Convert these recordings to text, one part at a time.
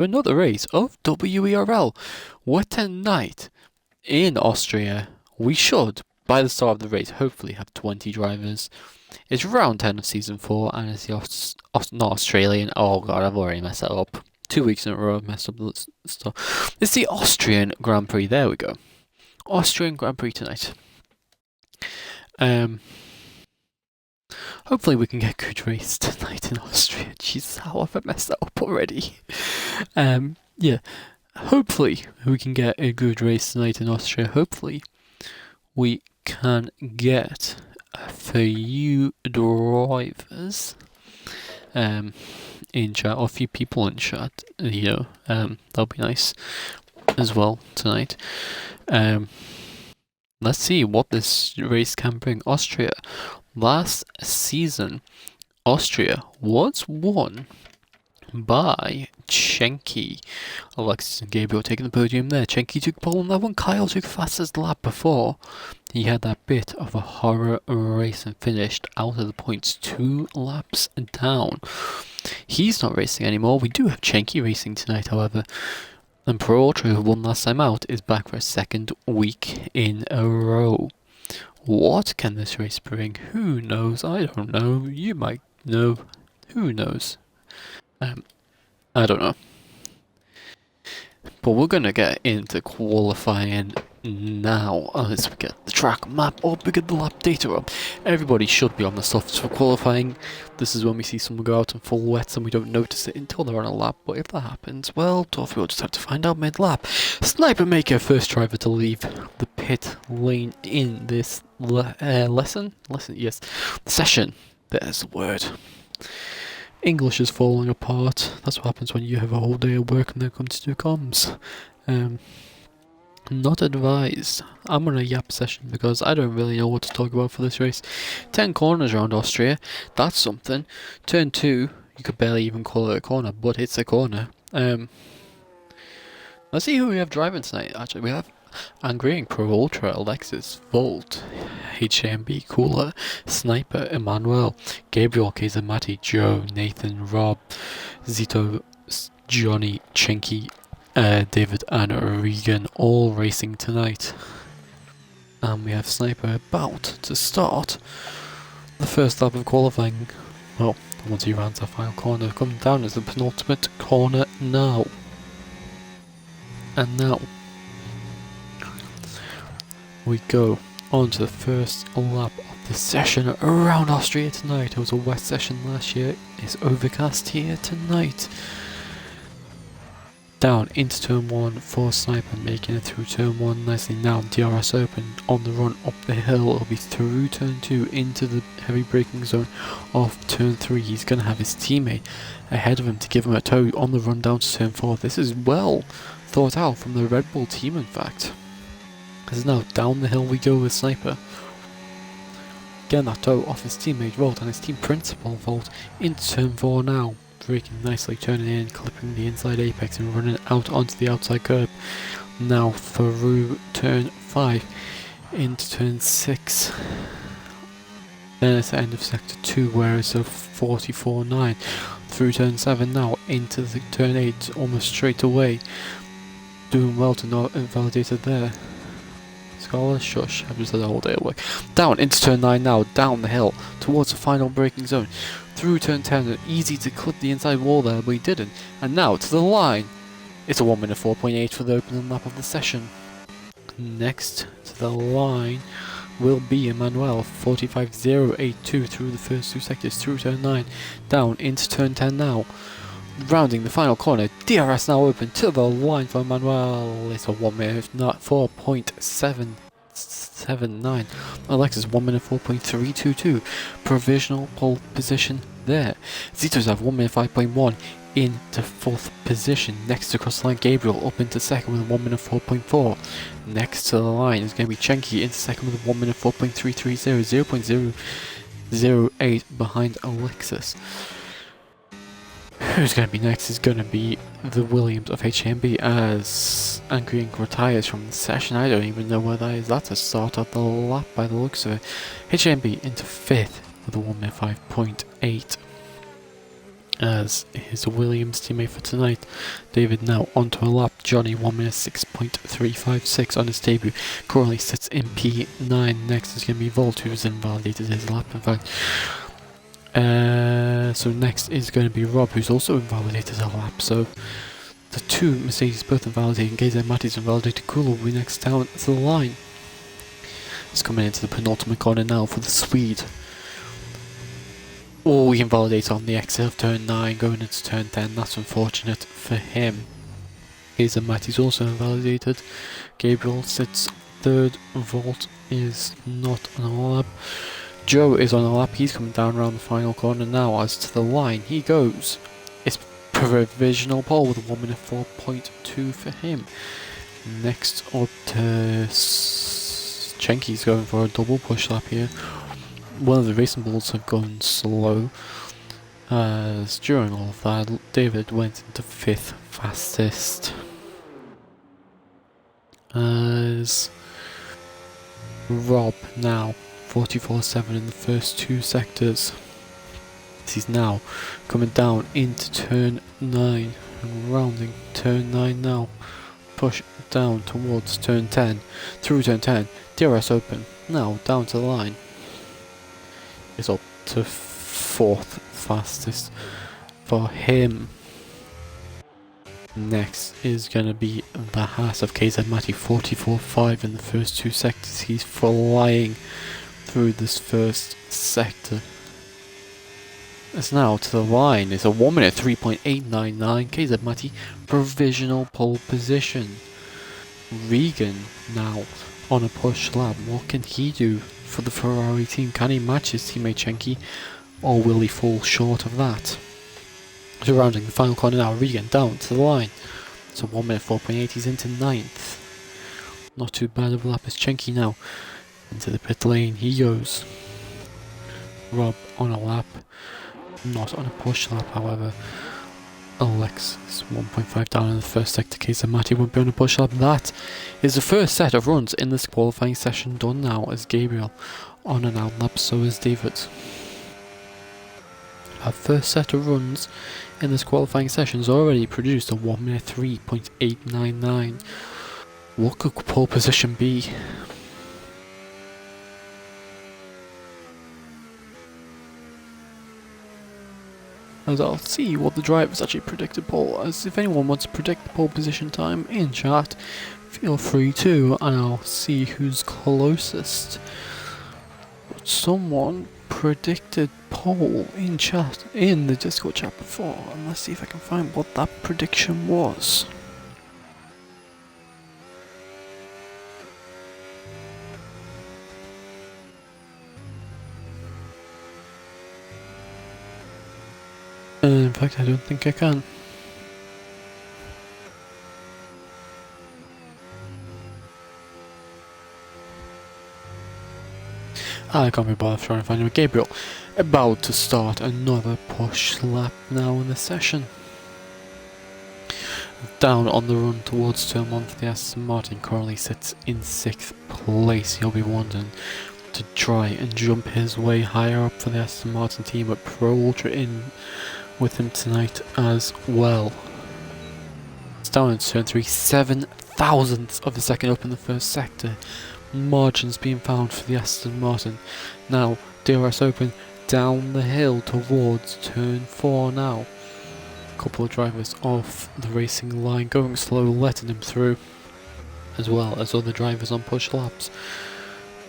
Another race of WeRL. What a night in Austria. We should, by the start of the race, hopefully have 20 drivers. It's round 10 of season 4, and it's the not Australian. Oh god, I've already messed that up. 2 weeks in a row, I've messed up the stuff. It's the Austrian Grand Prix. There we go. Austrian Grand Prix tonight. Hopefully we can get a good race tonight in Austria. Jesus, how have I messed that up already? Yeah. Hopefully we can get a good race tonight in Austria. Hopefully we can get a few drivers in chat, or a few people in chat, that'll be nice as well tonight. Let's see what this race can bring. Austria. Last season, Austria was won by Chenky. Alexis and Gabriel taking the podium there. Chenky took pole on that one. Kyle took fastest lap before. He had that bit of a horror race and finished out of the points 2 laps down. He's not racing anymore. We do have Chenky racing tonight, however. And Pro Ultra, who won last time out, is back for a second week in a row. What can this race bring? Who knows? I don't know. You might know. Who knows? I don't know. But we're gonna get into qualifying now. As we get the track map up, we get the lap data up. Everybody should be on the softs for qualifying. This is when we see someone go out in full wets and we don't notice it until they're on a lap. But if that happens, well, Dorothy will just have to find out mid-lap. Sniper Maker, first driver to leave the pit lane in this session. There's the word. English is falling apart. That's what happens when you have a whole day of work and then come to do comms. Not advised. I'm on a yap session because I don't really know what to talk about for this race. 10 corners around Austria. That's something. Turn 2, you could barely even call it a corner, but it's a corner. Let's see who we have driving tonight. Actually, we have Angry Pro Ultra, Alexis, Volt, HMB, Cooler, Sniper, Emmanuel, Gabriel, Kaiser, Matty, Joe, Nathan, Rob, Zito, Johnny, Chenky, David and Regan all racing tonight. And we have Sniper about to start the first lap of qualifying. Well, once he rounds that final corner, coming down as the penultimate corner now. And now we go on to the first lap of the session around Austria tonight. It was a wet session last year. It's overcast here tonight. Down into turn 1 for Sniper, making it through turn 1 nicely. Now DRS open on the run up the hill. It'll be through turn 2 into the heavy braking zone of turn 3. He's going to have his teammate ahead of him to give him a tow on the run down to turn 4. This is well thought out from the Red Bull team, in fact. This is now down the hill we go with Sniper. Getting that tow off his teammate Volt and his team principal Volt into turn 4 now. Braking nicely, turning in, clipping the inside apex and running out onto the outside curb. Now through turn 5 into turn 6. Then it's the end of sector 2 where it's a 44.9. Through turn 7 now into the turn 8 almost straight away. Doing well to not invalidate it there. Scholar, shush, I've just had a whole day of work. Down into turn 9 now, down the hill, towards the final braking zone. Through turn 10, easy to clip the inside wall there, but he didn't. And now to the line. It's a 1 minute 4.8 for the opening lap of the session. Next to the line will be Emmanuel, 45.082 through the first 2 sectors, through turn 9, down into turn 10 now. Rounding the final corner, DRS now open to the line for Emmanuel. It's a 1 minute, not 4.779. Alexis 1 minute 4.322. Provisional pole position there. Zitos have 1 minute 5.1 into 4th position. Next to cross line, Gabriel up into 2nd with 1 minute 4.4. Next to the line is going to be Chenky into 2nd with 1 minute 4.330, 0.008 behind Alexis. Who's going to be next is going to be the Williams of HMB as Angry Ink retires from the session. I don't even know where that is. That's a start of the lap by the looks of it. HMB into 5th with a 1 minute 5.8. as his Williams teammate for tonight. David now onto a lap. Johnny 1 minute 6.356 on his debut. Currently sits in P9. Next is going to be Volt, who's invalidated his lap, in fact. So next is going to be Rob, who's also invalidated a lap. So the two Mercedes both invalidated. KZ Matty's invalidated. Cool will be next down to the line. He's coming into the penultimate corner now for the Swede. Oh, he invalidates on the exit of turn 9, going into turn 10. That's unfortunate for him. KZ Matty's also invalidated. Gabriel sits third. Volt is not on a lap. Joe is on a lap. He's coming down around the final corner now. As to the line, he goes. It's provisional pole with a 1 minute 4.2 for him. Next up to Chenky's going for a double push lap here. One of the racing bulls have gone slow, as during all of that, David went into 5th fastest. As Rob now 44.7 in the first 2 sectors. He's now coming down into turn 9 and rounding turn 9 now. Push down towards turn 10, through turn 10, DRS open, now down to the line. Is up to 4th fastest for him. Next is going to be the Haas of KZ Matty, 44.5 in the first 2 sectors. He's flying through this first sector. It's now to the line. It's a 1 minute 3.899. KZ Matty provisional pole position. Regan now on a push lap. What can he do for the Ferrari team? Can he match his teammate Chenky, or will he fall short of that? Surrounding the final corner now, Regan down to the line. So 1 minute 4.8, he's into 9th. Not too bad of a lap as Chenky now. Into the pit lane he goes. Rob on a lap. Not on a push lap, however. Alex is 1.5 down in the first sector. KZ Matty won't be on a push lap. That is the first set of runs in this qualifying session done now, as Gabriel on an out lap, so is David. Our first set of runs in this qualifying session has already produced a 1 minute 3.899. What could pole position be? As I'll see what the drivers actually predicted pole. As if anyone wants to predict the pole position time in chat, feel free to, and I'll see who's closest. But someone predicted pole in chat, in the Discord chat before, and let's see if I can find what that prediction was. In fact, I don't think I can. I can't be bothered trying to find him. Gabriel about to start another push lap now in the session. Down on the run towards turn 1 for the Aston Martin, currently sits in 6th place. He'll be wanting to try and jump his way higher up for the Aston Martin team, but Pro Ultra in with him tonight as well. It's down into turn 3, 7 thousandths of a second up in the first sector. Margins being found for the Aston Martin. Now DRS open down the hill towards turn 4 now. A couple of drivers off the racing line, going slow, letting him through, as well as other drivers on push laps.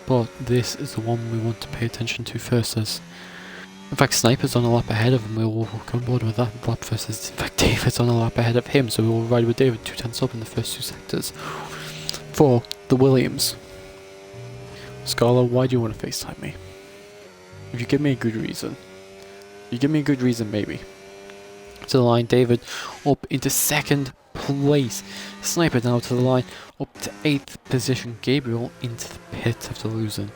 But this is the one we want to pay attention to first, as in fact Sniper's on a lap ahead of him. We will come on board with that lap first, as in fact David's on a lap ahead of him, so we will ride with David 2 tenths up in the first 2 sectors for the Williams. Scarla, why do you want to FaceTime me? If you give me a good reason. You give me a good reason, maybe. To the line, David up into 2nd place. Sniper now to the line, up to 8th position. Gabriel into the pit after losing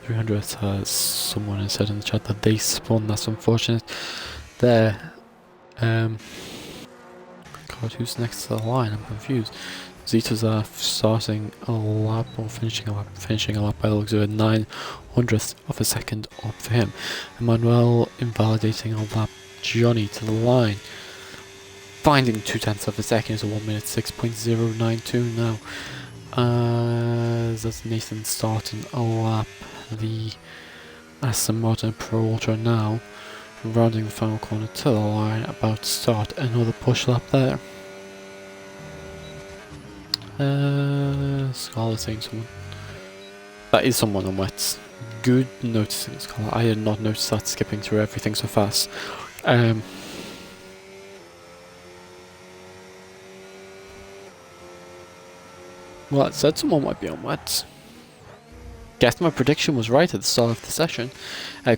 300. Someone has said in the chat that they spun. That's unfortunate. There. God, who's next to the line? I'm confused. Zeta's starting a lap, or finishing a lap by the looks of it, 900th of a second up for him. Emmanuel invalidating a lap Johnny to the line, finding 0.2 of a second, so 1 minute 6.092 now. That's Nathan starting a lap. The Aston Martin Pro Ultra now rounding the final corner to the line, about to start another push lap there. Scarlett saying someone. That is someone on wets. Good noticing, Scarlett. I did not notice that, skipping through everything so fast. Well, it said someone might be on wets. Guess my prediction was right at the start of the session.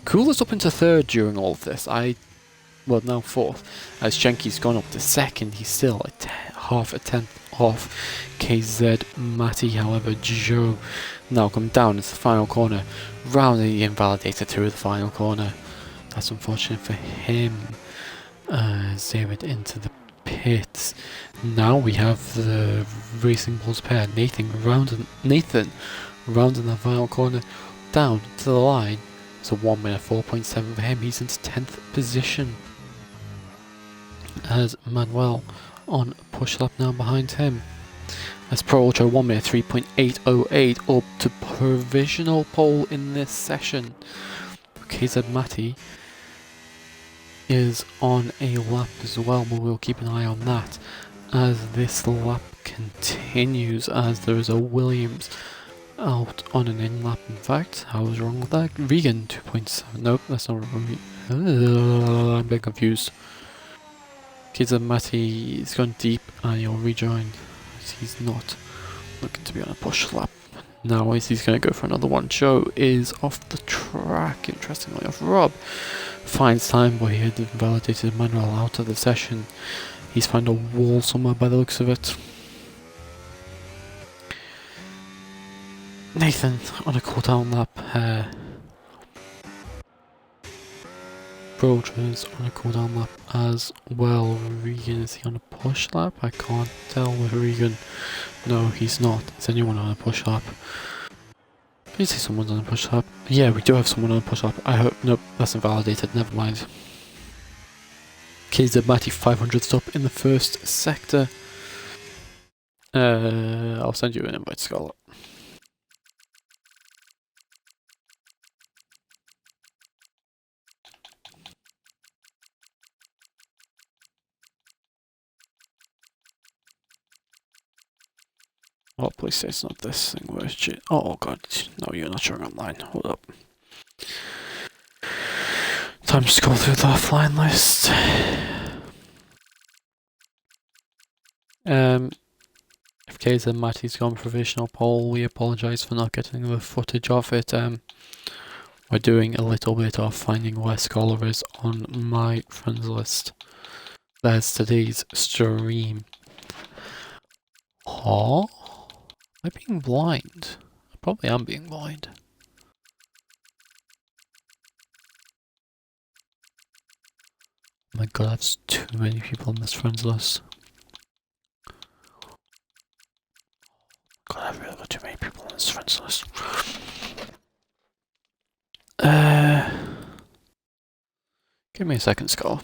Cool up into third during all of this. Well, now fourth. As Shenki's gone up to second, he's still half a tenth off KZ Matty. However, Joe now come down into the final corner, rounding the invalidator through the final corner. That's unfortunate for him. Zeroed into the pits. Now we have the Racing Bulls pair. Nathan rounding the final corner down to the line. So 1 minute 4.7 for him. He's into 10th position. As Manuel on push lap now behind him. As Pro Ultra 1 minute 3.808 up to provisional pole in this session. KZ Matty is on a lap as well, but we'll keep an eye on that as this lap continues, as there is a Williams out on an in lap. In fact, I was wrong with that. Regan 2.7. Nope, that's not right. I'm a bit confused. KZ Matty is gone deep and he'll rejoin as he's not looking to be on a push lap. Now as he's going to go for another one. Joe is off the track, interestingly off Rob. Finds time, but he had invalidated Manuel out of the session. He's found a wall somewhere by the looks of it. Nathan on a cooldown lap. Brolders on a cooldown lap as well. Regan, is he on a push lap? I can't tell with Regan. No, he's not. Is anyone on a push lap? Can you see someone's on a push lap? Yeah, we do have someone on a push lap. I hope. Nope, that's invalidated. Never mind. KZ Matty 500th up in the first sector. I'll send you an invite, Scarlett. Oh, please say it's not this thing. Where's it? Oh god, no, you're not showing online. Hold up. Time to scroll through the offline list. If KZ Matty's gone provisional poll, we apologise for not getting the footage of it. We're doing a little bit of finding where Scholar is on my friends list. There's today's stream. Huh? Am I being blind? I probably am being blind. Oh my god, that's too many people on this friends list. God, I've really got too many people on this friends list. Give me a second, Scholar.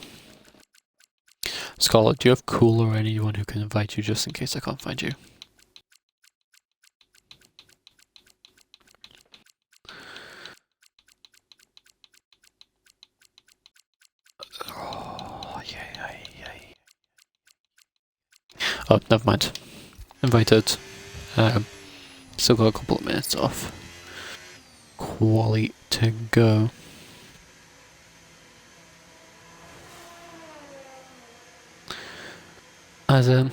Scholar, do you have Cool or anyone who can invite you just in case I can't find you? Oh, never mind. Invited. Still got a couple of minutes off. Quali to go. As so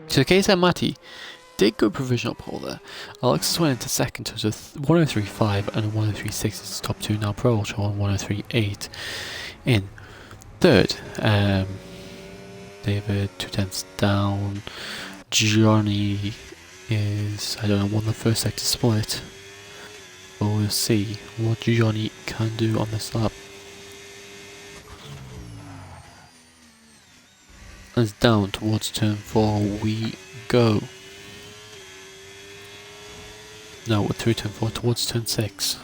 KZ Matty did go provisional pole there. Alexis went into second to 103.5 and 103.6 is his top two now. Pro Ultra on 103.8 in third. David 2/10 down. Johnny is, I don't know, won the first sector split. But we'll see what Johnny can do on this lap. As down towards turn 4 we go. No, we're through turn 4 towards turn 6.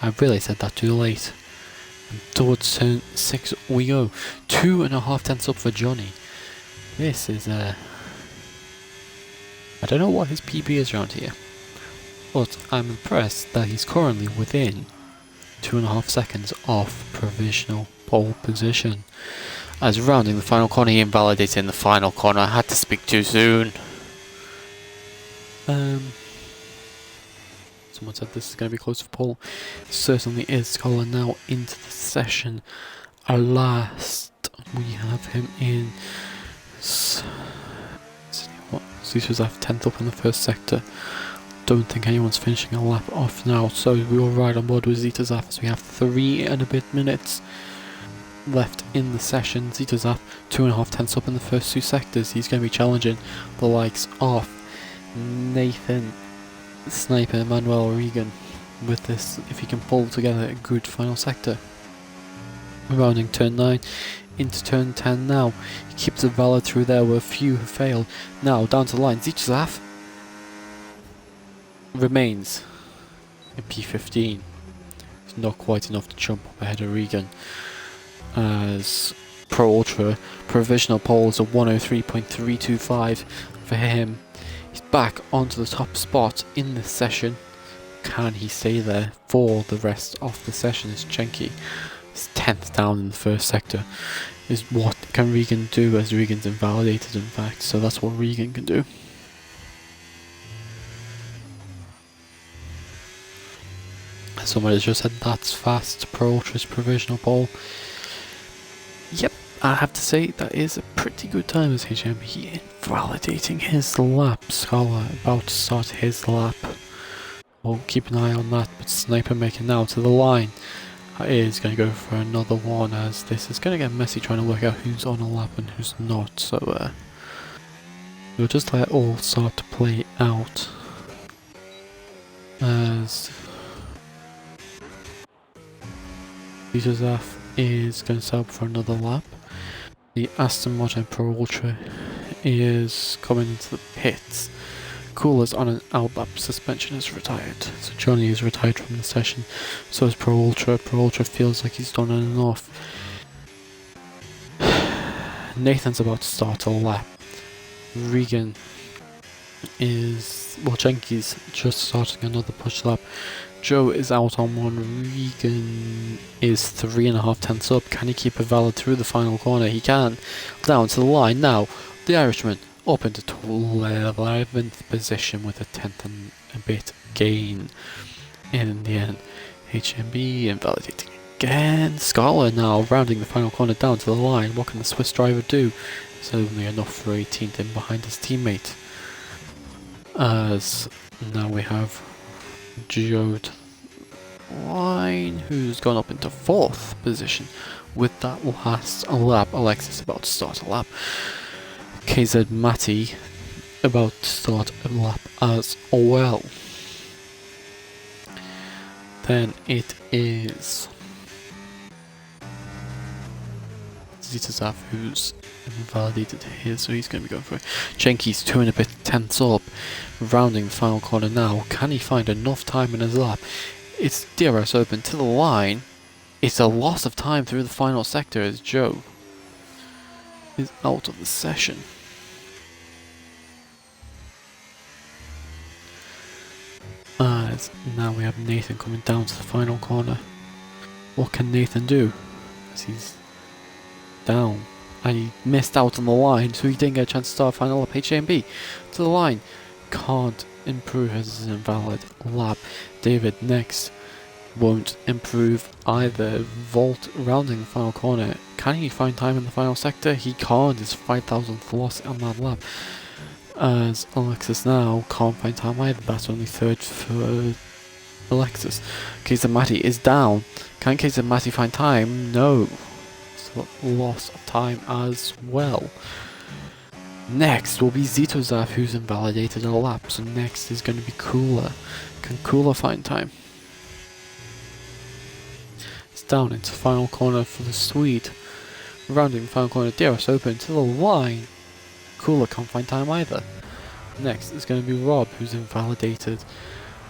I really said that too late. Towards turn 6 we go. 2.5 tenths up for Johnny. This is I don't know what his PB is around here, but I'm impressed that he's currently within 2.5 seconds of provisional pole position. As rounding the final corner, he invalidated in the final corner. I had to speak too soon. Someone said this is going to be close for pole. It certainly is. Scholar now into the session. At last, we have him in. Caesar's have 10th up in the first sector. Don't think anyone's finishing a lap off now, so we will ride on board with Zitazaf as we have 3 and a bit minutes left in the session. Zitazaf 2.5 tenths up in the first 2 sectors. He's going to be challenging the likes of Nathan Sniper Manuel Regan with this, if he can pull together a good final sector. Rounding turn 9 into turn 10 now. He keeps a valid through there where few have failed. Now down to the line. Zitazaf remains in P15. It's not quite enough to jump up ahead of Regan, as Pro Ultra provisional pole is a 103.325 for him. He's back onto the top spot in this session. Can he stay there for the rest of the session? Is Chenky is 10th down in the first sector. Is what can Regan do, as Regan's invalidated in fact, so that's what Regan can do. Someone has just said that's fast. Pro Ultra's provisional pole. Yep, I have to say that is a pretty good time as HMB invalidating his lap. Scholar about to start his lap. We'll keep an eye on that, but Sniper making now to the line is going to go for another one, as this is going to get messy trying to work out who's on a lap and who's not, so we'll just let it all start to play out as Zaf is going to set up for another lap. The Aston Martin Pro Ultra is coming into the pits. Coolers on an outlap suspension is retired, so Johnny is retired from the session. So is Pro Ultra. Pro Ultra feels like he's done enough. Nathan's about to start a lap. Regan is, well, Jenky's just starting another push lap. Joe is out on one. Regan is 3.5 tenths up. Can he keep it valid through the final corner? He can. Down to the line now. The Irishman up into 11th position with a 10th and a bit gain. And in the end, HMB invalidating again. Scholar now rounding the final corner down to the line. What can the Swiss driver do? It's only enough for 18th in behind his teammate. As now we have Joe to the line, who's gone up into 4th position with that last lap. Alexis about to start a lap. KZ Matty about to start a lap as well. Then it is Zitazaf who's invalidated here, so he's going to be going for it. Jenky's 2 and a bit tenths up, rounding the final corner now. Can he find enough time in his lap? It's DRS open to the line. It's a loss of time through the final sector as Joe is out of the session. As now we have Nathan coming down to the final corner. What can Nathan do? As he's down. And he missed out on the line, so he didn't get a chance to start final lap. HMB to the line. Can't improve as an invalid lap. David next won't improve either. Volt rounding the final corner. Can he find time in the final sector? He can't. It's 5,000th loss on that lap. As Alexis now can't find time either. That's only 3rd for Alexis. Kazamati is down. Can Kazamati find time? No. It's a loss of time as well. Next will be Zitozaf, who's invalidated a lap. So next is going to be Kula. Can Kula find time? It's down into the final corner for the Swede. Rounding the final corner, DRS open to the line. Kula can't find time either. Next is going to be Rob, who's invalidated.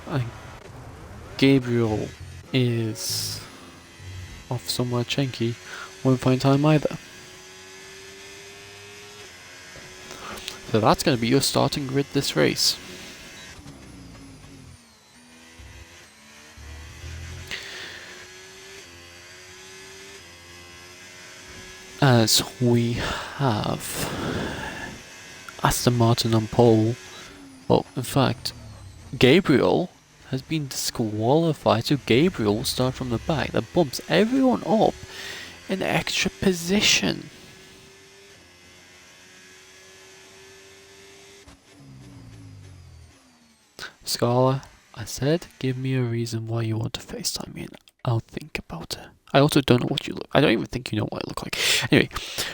And Gabriel is off somewhere Chenky won't find time either. So that's going to be your starting grid this race. As we have Aston Martin on pole. Well, in fact, Gabriel has been disqualified, so Gabriel will start from the back. That bumps everyone up an extra position. Scala, I said, give me a reason why you want to FaceTime me and I'll think about it. I also don't know what you look. I don't even think you know what I look like. Anyway,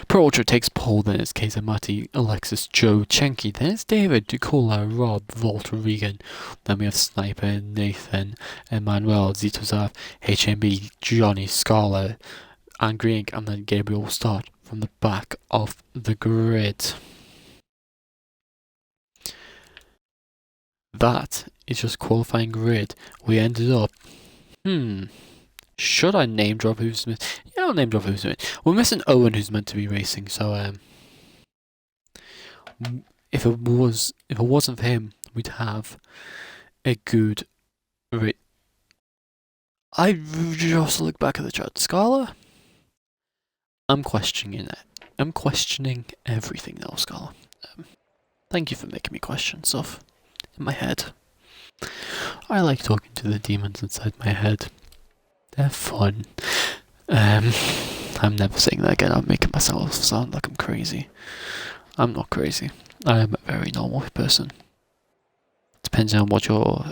Pro Ultra takes pole, then it's Keza Matti, Alexis, Joe, Chenky, then it's David, Ducola, Rob, Volta, Regan. Then we have Sniper, Nathan, Emmanuel, Zitozav, HMB, Johnny, Scala, and Green, and then Gabriel will start from the back of the grid. That is just qualifying grid. We ended up. Should I name drop who's missing? Yeah, I'll name drop who's missing. We're missing Owen, who's meant to be racing. So if it wasn't for him, we'd have a good race. I just look back at the chart. Scala. I'm questioning it. I'm questioning everything now, Scala. Thank you for making me question stuff in my head. I like talking to the demons inside my head. They're fun. I'm never saying that again. I'm making myself sound like I'm crazy. I'm not crazy. I am a very normal person. Depends on what your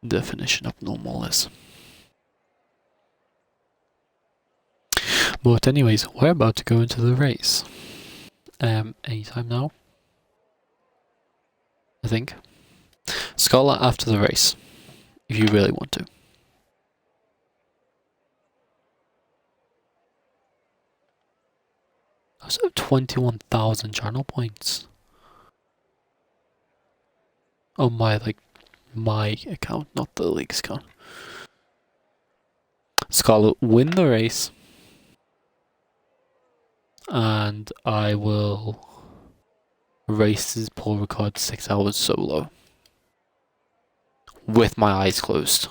definition of normal is. But anyways, we're about to go into the race. Anytime now, I think. Scala after the race, if you really want to. I also have 21,000 channel points on my account, not the league's account. Scala, win the race, and I will race his pole record 6 hours solo with my eyes closed.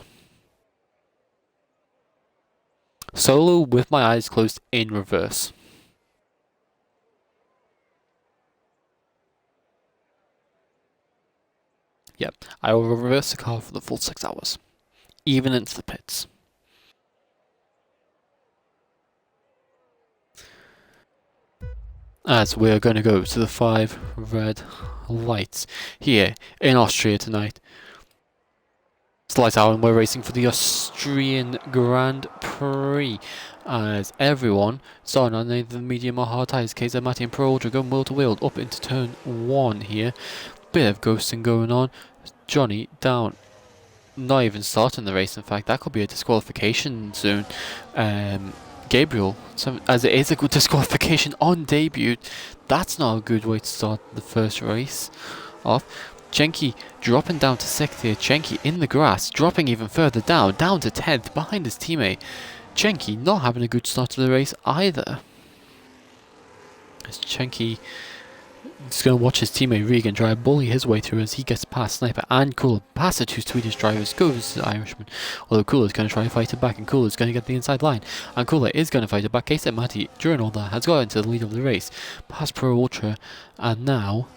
Solo with my eyes closed in reverse. Yeah, I will reverse the car for the full 6 hours, even into the pits. As we are going to go to the 5 red lights here in Austria tonight. It's lights out and we're racing for the Austrian Grand Prix. As everyone starting on either the medium or hard tyres. Keza Matti and Pro Ultra going wheel to wheel up into turn 1 here. Bit of ghosting going on. Johnny down. Not even starting the race, in fact. That could be a disqualification soon. Gabriel, as it is a good disqualification on debut, that's not a good way to start the first race off. Chenky dropping down to 6th here. Chenky in the grass, dropping even further down to 10th behind his teammate. Chenky not having a good start to the race either. As Chenky is going to watch his teammate Regan try to bully his way through as he gets past Sniper and Cooler. Past the 2 Swedish drivers, goes the Irishman. Although Cooler's going to try to fight it back, and Cooler's going to get the inside line. And Cooler is going to fight it back. Keza Matti, during all that, has got into the lead of the race. Past Pro Ultra, and now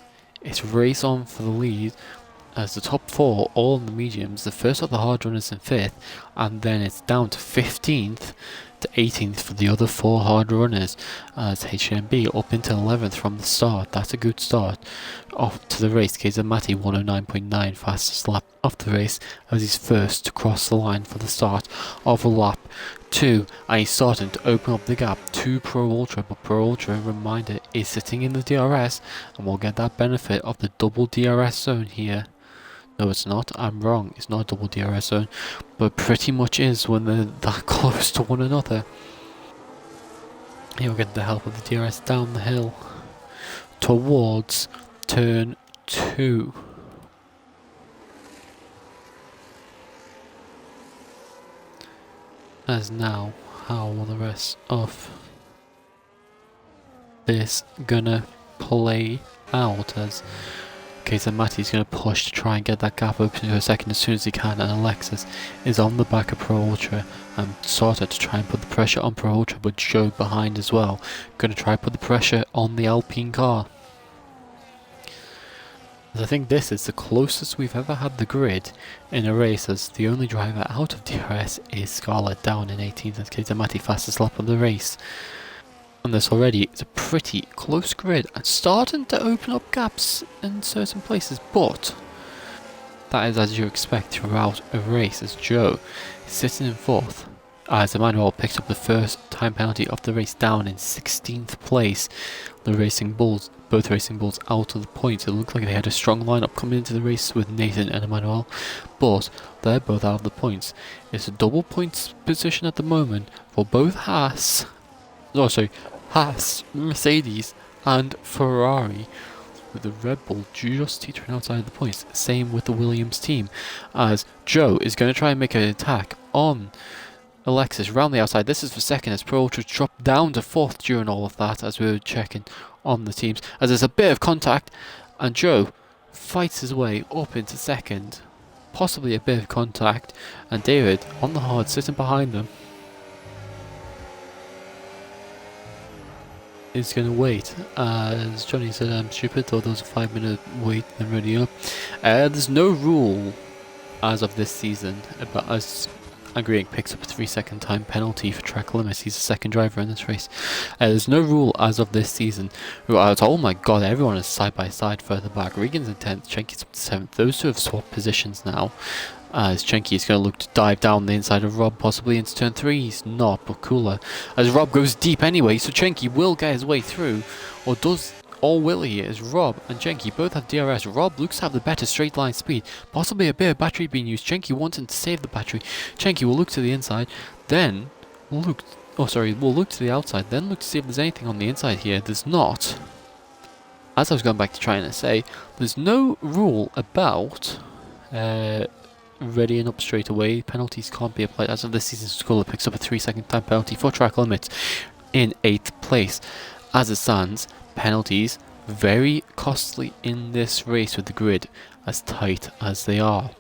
it's race on for the lead. As the top 4, all in the mediums. The first of the hard runners in 5th, and then it's down to 15th to 18th for the other 4 hard runners. As HMB up into 11th from the start. That's a good start off to the race. Keza Matti 109.9, fastest lap of the race, as he's first to cross the line for the start of lap 2, and he's starting to open up the gap to Pro Ultra. But Pro Ultra, reminder, is sitting in the DRS, and we'll get that benefit of the double DRS zone here. No, it's not. I'm wrong. It's not a double DRS zone, but pretty much is when they're that close to one another. You'll get the help of the DRS down the hill towards turn 2. As now how the rest of this gonna play out, as okay, so Matty's going to push to try and get that gap open to a second as soon as he can, and Alexis is on the back of Pro Ultra and sorted to try and put the pressure on Pro Ultra, but Joe behind as well, going to try and put the pressure on the Alpine car. As I think this is the closest we've ever had the grid in a race, as the only driver out of DRS is Scarlett down in 18th, and Katie Matty fastest lap of the race. And this already is a pretty close grid and starting to open up gaps in certain places, but that is as you expect throughout a race, as Joe is sitting in 4th as Emmanuel picks up the first time penalty of the race down in 16th place. The Racing Bulls, both Racing Bulls out of the points. It looked like they had a strong lineup coming into the race with Nathan and Emmanuel, but they're both out of the points. It's a double points position at the moment for both Haas, Mercedes and Ferrari, with the Red Bull just teetering outside of the points. Same with the Williams team, as Joe is going to try and make an attack on Alexis round the outside. This is for second, as Pro Ultra dropped down to 4th during all of that, as we were checking on the teams, as there's a bit of contact and Joe fights his way up into second, possibly a bit of contact, and David on the hard sitting behind them is going to wait. As Johnny said, I'm stupid, thought there was a 5-minute wait then radio. There's no rule as of this season about as Agreeing picks up a 3-second time penalty for track limits. He's the second driver in this race. There's no rule as of this season. Oh my god, everyone is side by side further back. Regan's in 10th, Chenky's 7th. Those two have swapped positions now. As Chenky is going to look to dive down the inside of Rob, possibly into turn 3. He's not, but cooler. As Rob goes deep anyway, so Chenky will get his way through. Or will he, as Rob and Chenky both have DRS. Rob looks to have the better straight line speed. Possibly a bit of battery being used. Chenky wanting to save the battery. Chenky will look to the inside, then will look to the outside, then look to see if there's anything on the inside here. There's not. As I was going back to trying to say, there's no rule about readying up straight away. Penalties can't be applied. As of this season, Sculler picks up a 3-second time penalty for track limits in 8th place. As it stands, penalties very costly in this race with the grid as tight as they are.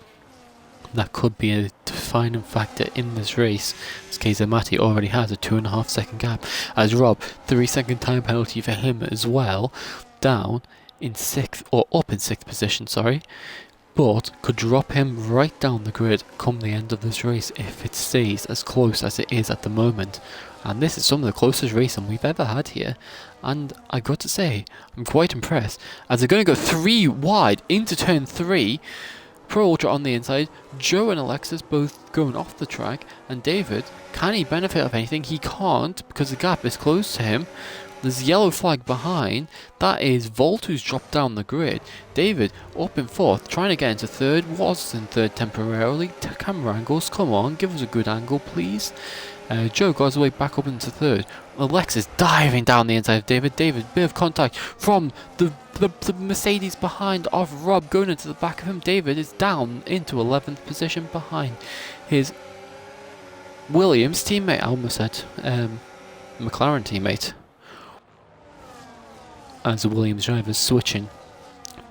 That could be a defining factor in this race, as KZ Matti already has a 2.5 second gap. As Rob, 3-second time penalty for him as well, down in 6th, or up in 6th position, sorry, but could drop him right down the grid come the end of this race if it stays as close as it is at the moment. And this is some of the closest racing we've ever had here, and I got to say, I'm quite impressed, as they're going to go 3 wide into turn 3. Pro Ultra on the inside, Joe and Alexis both going off the track, and David, can he benefit of anything? He can't, because the gap is close to him. There's a yellow flag behind. That is Volt, who's dropped down the grid. David up in 4th, trying to get into 3rd, was in 3rd temporarily. Camera angles, come on, give us a good angle please. Joe got his way back up into 3rd. Alexis diving down the inside of David. David, bit of contact from the Mercedes behind of Rob going into the back of him. David is down into 11th position behind his Williams teammate, I almost said McLaren teammate. As the Williams drivers switching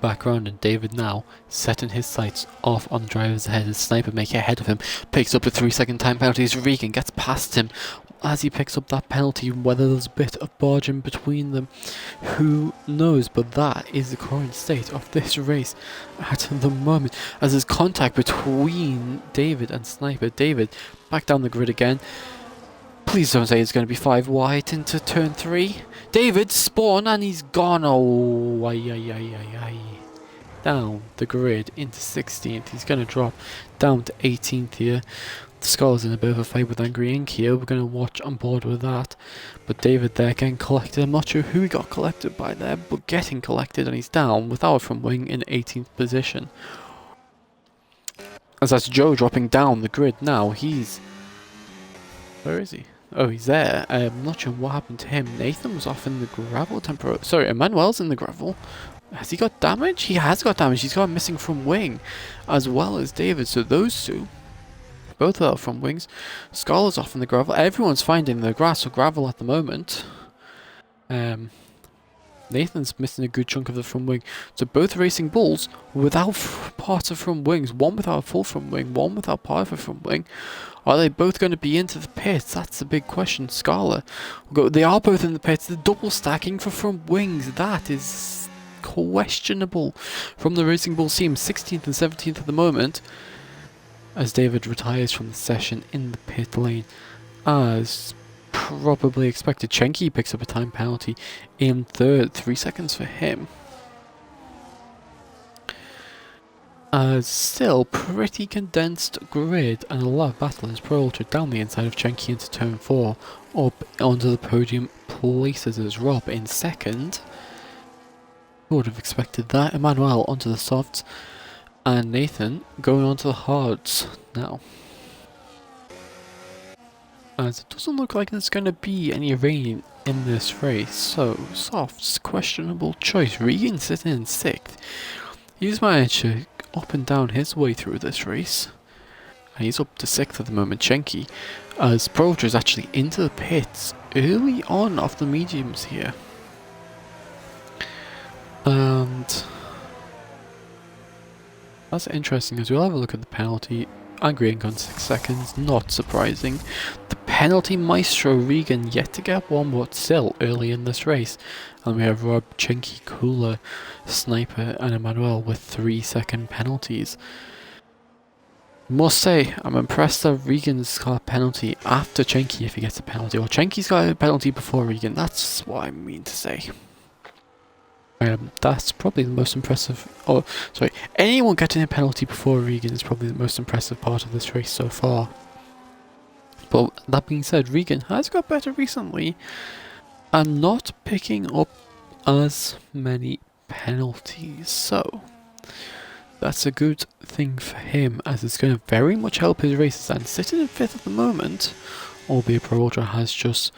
back around, and David now setting his sights off on the drivers ahead. His sniper making ahead of him, picks up a 3-second time penalty as Regan gets past him as he picks up that penalty. Whether there's a bit of barging between them, who knows, but that is the current state of this race at the moment, as there's contact between David and Sniper. David back down the grid again. Please don't say it's going to be 5 wide into turn 3. David spawn and he's gone. Oh, down the grid into 16th. He's going to drop down to 18th here. The Skull's in a bit of a fight with Angry Ink here. We're going to watch on board with that. But David there getting collected. I'm not sure who he got collected by there, but getting collected, and he's down without from wing in 18th position. As that's Joe dropping down the grid now. He's... where is he? Oh, he's there. I'm not sure what happened to him. Nathan was off in the gravel temporarily. Sorry, Emmanuel's in the gravel. Has he got damage? He has got damage. He's got missing from wing as well as David. So those two Both are from wings. Scarlet's off in the gravel. Everyone's finding the grass or gravel at the moment. Nathan's missing a good chunk of the front wing. So both racing bulls without part of front wings. One without a full front wing, one without part of a front wing. Are they both going to be into the pits? That's the big question. Scarlet. They are both in the pits. They're double stacking for front wings. That is questionable from the Racing Bulls team. 16th and 17th at the moment. As David retires from the session in the pit lane. As probably expected, Chenky picks up a time penalty in third. 3 seconds for him. Still pretty condensed grid and a lot of battle as Pro Ultra down the inside of Chenky into turn 4. Up onto the podium places as Rob in second. Who would have expected that? Emmanuel onto the softs. And Nathan going on to the hards now. As it doesn't look like there's going to be any rain in this race. So, softs, questionable choice. Regan sitting in 6th. He's managed to up and down his way through this race. And he's up to 6th at the moment, Chenky. As Pro Ultra is actually into the pits early on off the mediums here. And that's interesting as we'll have a look at the penalty. Angry Ink on 6 seconds, not surprising. The penalty maestro Regan yet to get one, but still early in this race. And we have Rob, Chenky, Cooler, Sniper and Emmanuel with 3-second penalties. Must say, I'm impressed that Regan's got a penalty after Chenky if he gets a penalty. Or Chenky's got a penalty before Regan, that's what I mean to say. That's probably the most impressive, anyone getting a penalty before Regan is probably the most impressive part of this race so far. But that being said, Regan has got better recently and not picking up as many penalties, so that's a good thing for him as it's going to very much help his races. And sitting in 5th at the moment, albeit Pro Ultra has just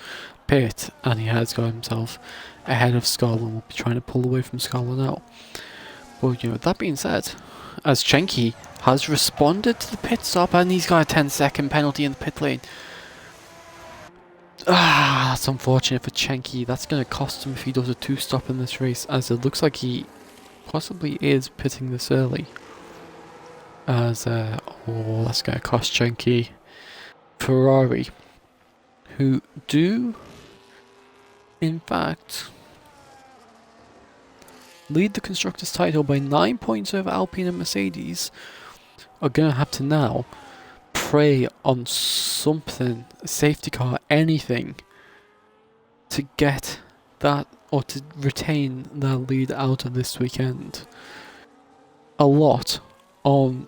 pit and he has got himself ahead of Scarlet and will be trying to pull away from Scarlet now. But you know, that being said, as Chenky has responded to the pit stop and he's got a 10-second penalty in the pit lane. That's unfortunate for Chenky. That's going to cost him if he does a 2-stop in this race, as it looks like he possibly is pitting this early. As, that's going to cost Chenky. Ferrari, who do, in fact, lead the Constructors' title by 9 points over Alpine and Mercedes, are going to have to now prey on something, a safety car, anything, to get that, or to retain that lead out of this weekend. A lot on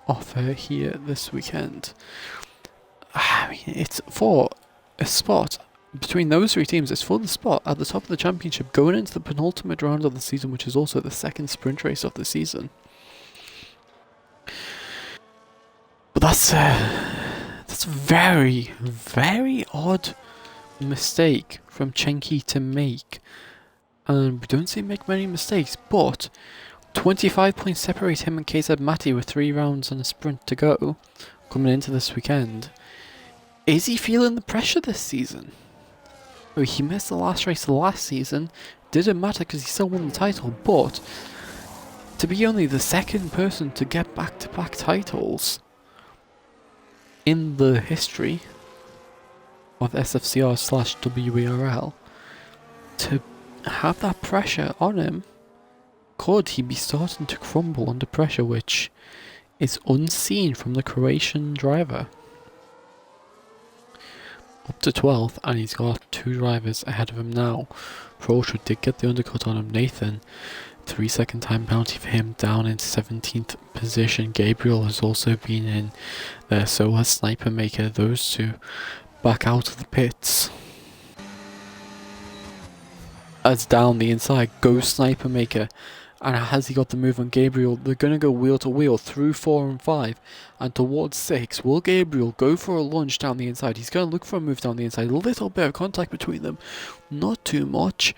offer here this weekend. I mean, it's for a spot. Between those 3 teams, it's for the spot at the top of the championship going into the penultimate round of the season, which is also the second sprint race of the season. But that's a very, very odd mistake from Chenky to make. And we don't see him make many mistakes, but 25 points separate him and KZ Matty with 3 rounds and a sprint to go coming into this weekend. Is he feeling the pressure this season? He missed the last race last season, didn't matter because he still won the title, but to be only the 2nd person to get back-to-back titles in the history of SFCR/WeRL, to have that pressure on him, could he be starting to crumble under pressure, which is unseen from the Croatian driver. Up to 12th, and he's got 2 drivers ahead of him now. Pro Ultra did get the undercut on him. Nathan, 3-second time penalty for him, down into 17th position. Gabriel has also been in there, so has Sniper Maker. Those 2 back out of the pits. As down the inside goes Sniper Maker. And has he got the move on Gabriel? They're going to go wheel to wheel through 4 and 5 and towards 6. Will Gabriel go for a lunge down the inside? He's going to look for a move down the inside. A little bit of contact between them. Not too much.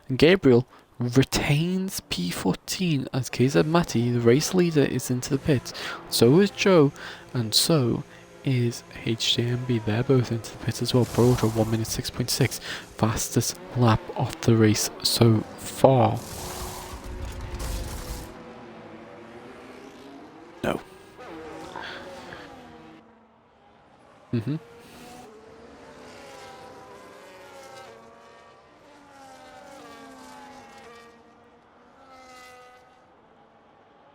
And Gabriel retains P14 as KZ Matty, the race leader, is into the pits. So is Joe. And so is HJMB. They're both into the pits as well. Pro Ultra 1 minute 6.6. Fastest lap of the race so far. No.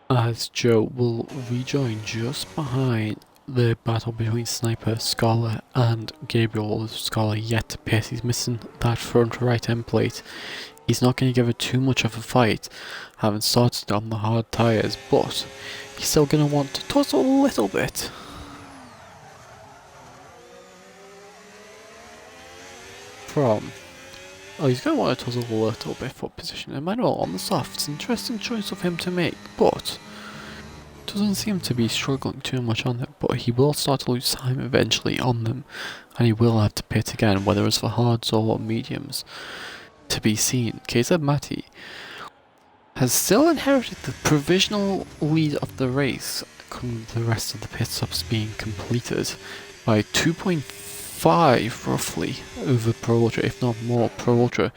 As Joe will rejoin just behind the battle between Sniper, Scholar and Gabriel. Scholar yet to pit. He's missing that front right end plate. He's not going to give it too much of a fight, having started on the hard tyres, but he's still going to want to tussle a little bit. He's going to want to tussle a little bit for position. Emmanuel on the softs, interesting choice of him to make, but doesn't seem to be struggling too much on them. But he will start to lose time eventually on them, and he will have to pit again, whether it's for hards or mediums, to be seen. KZ Matty has still inherited the provisional lead of the race, come the rest of the pit stops being completed by 2.5 roughly over Pro Ultra, if not more. Pro Ultra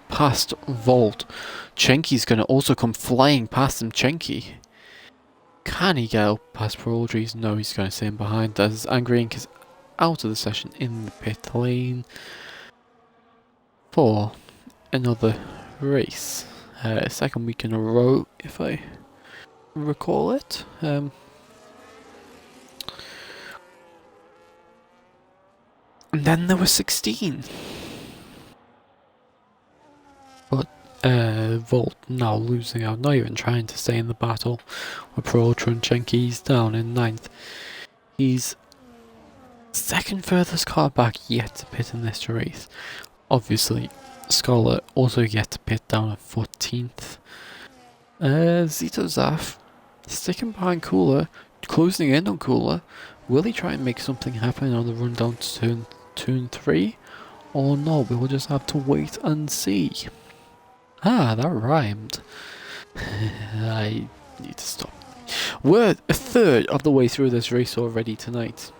past Volt. Chenki's going to also come flying past him. Chenki, can he get up past Pro Ultra? No, he's going to stay in behind as Angry Ink is out of the session in the pit lane for another race. Second week in a row, if I recall it. And then there was 16. But Volt now losing out, not even trying to stay in the battle with Pro Ultra and Chenki. He's down in 9th. He's second furthest car back yet to pit in this race. Obviously, Scholar also yet to pit down at 14th. Zito Zaf sticking behind Cooler, closing in on Cooler. Will he try and make something happen on the run down to turn 2 and 3? Or no, we will just have to wait and see. Ah, that rhymed. I need to stop. We're a third of the way through this race already tonight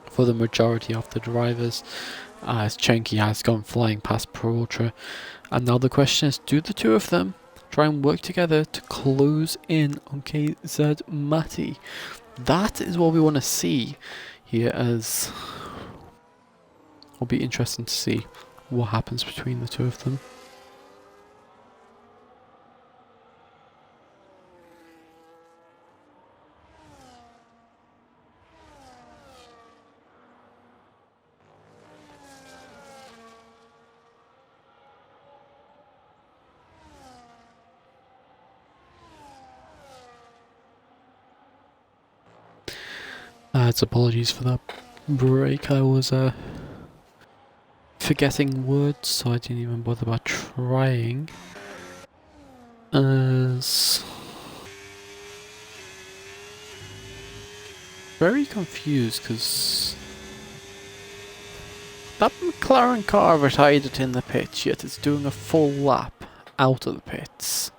for the majority of the drivers, as Chenki has gone flying past Pro Ultra. And now the question is, do the two of them try and work together to close in on KZ Matty? That is what we want to see here, as it'll be interesting to see what happens between the two of them. It's apologies for that break. I was forgetting words, so I didn't even bother about trying. As very confused because that McLaren car retired it in the pits, yet it's doing a full lap out of the pits.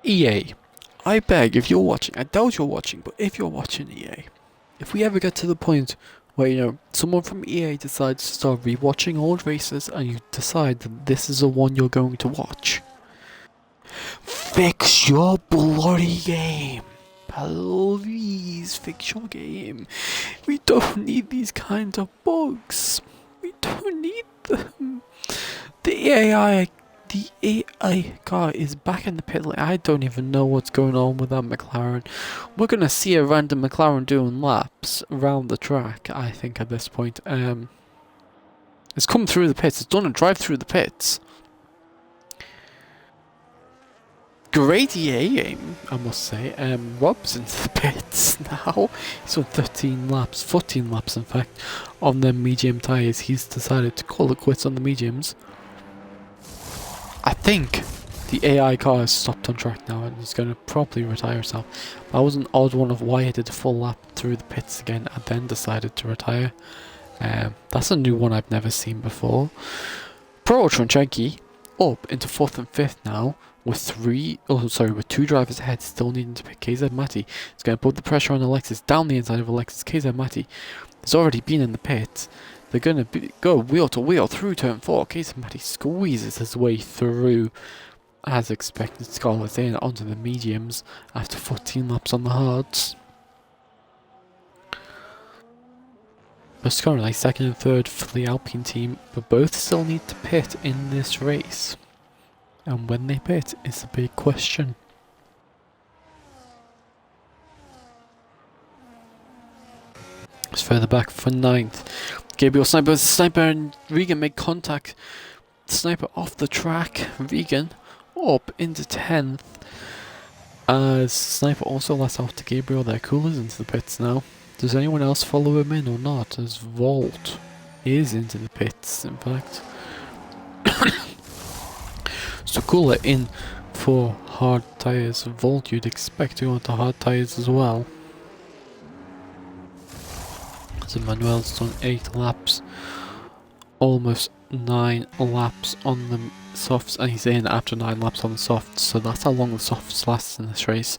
EA, I beg, if you're watching, I doubt you're watching, but if you're watching, EA, if we ever get to the point where, you know, someone from EA decides to start rewatching old races and you decide that this is the one you're going to watch, fix your bloody game. Please fix your game. We don't need these kinds of bugs. We don't need them. The AI car is back in the pit lane. I don't even know what's going on with that McLaren. We're gonna see a random McLaren doing laps around the track, I think, at this point. It's come through the pits. It's done a drive through the pits. Great EA game, I must say. Rob's into the pits now. He's on 13 laps, 14 laps in fact, on the medium tyres. He's decided to call it quits on the mediums. I think the AI car has stopped on track now and is going to probably retire itself. That was an odd one of why it did a full lap through the pits again and then decided to retire. That's a new one I've never seen before. Pro Ultra and Chenki up into 4th and 5th now. with two drivers ahead, still needing to pick KZ Matty. It's going to put the pressure on Alexis, down the inside of Alexis. KZ Matty has already been in the pits. They're going to go wheel to wheel through turn 4. KZ Matty squeezes his way through, as expected. Scarlett's in onto the mediums after 14 laps on the hards. But currently second and third for the Alpine team, but both still need to pit in this race. And when they pit is a big question. It's further back for 9th. Gabriel Sniper and Regan make contact. Sniper off the track. Regan up into 10th. As Sniper also lets out to Gabriel. Their coolers into the pits now. Does anyone else follow him in or not? As Volt is into the pits, in fact. So Cooler in for hard tyres. Volt you'd expect to go into hard tyres as well. So Manuel's done 8 laps. Almost 9 laps on the softs, and he's in after 9 laps on the softs, so that's how long the softs last in this race.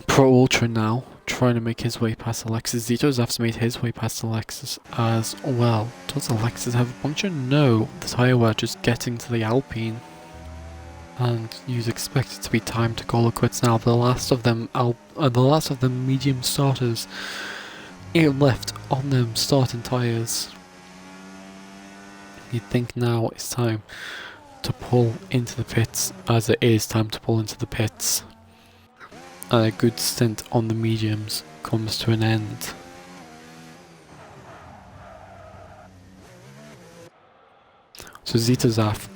Pro Ultra now trying to make his way past Alexis. Zitozaf's made his way past Alexis as well. Does Alexis have a puncture? No, the tyre wear just getting to the Alpine. And you'd expect it to be time to call it quits now. The last of them medium starters left on them starting tyres. You'd think now it's time to pull into the pits, as it is time to pull into the pits. And a good stint on the mediums comes to an end. So Zitozaf,